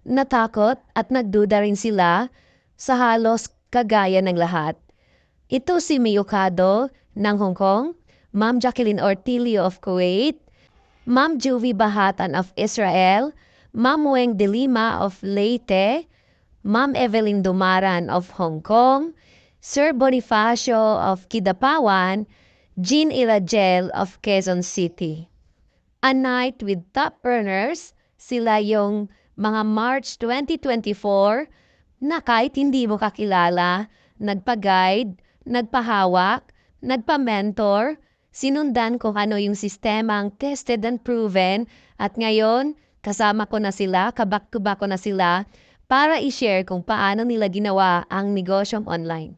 natakot at nagduda rin sila sa halos kagaya ng lahat. Ito si Miyukado ng Hong Kong, Ma'am Jacqueline Ortilio of Kuwait, Ma'am Juvie Bahatan of Israel, Ma'am Weng de Lima of Leyte, Ma'am Evelyn Dumaran of Hong Kong, Sir Bonifacio of Kidapawan, Jean Ilagel of Quezon City. A night with top earners, sila yung mga March 2024 na kahit hindi mo kakilala, nagpa-guide, nagpahawak, nagpa-mentor, sinundan kung ano yung sistemang tested and proven at ngayon kasama ko na sila, kabak-to-back ko na sila para i-share kung paano nila ginawa ang negosyong online.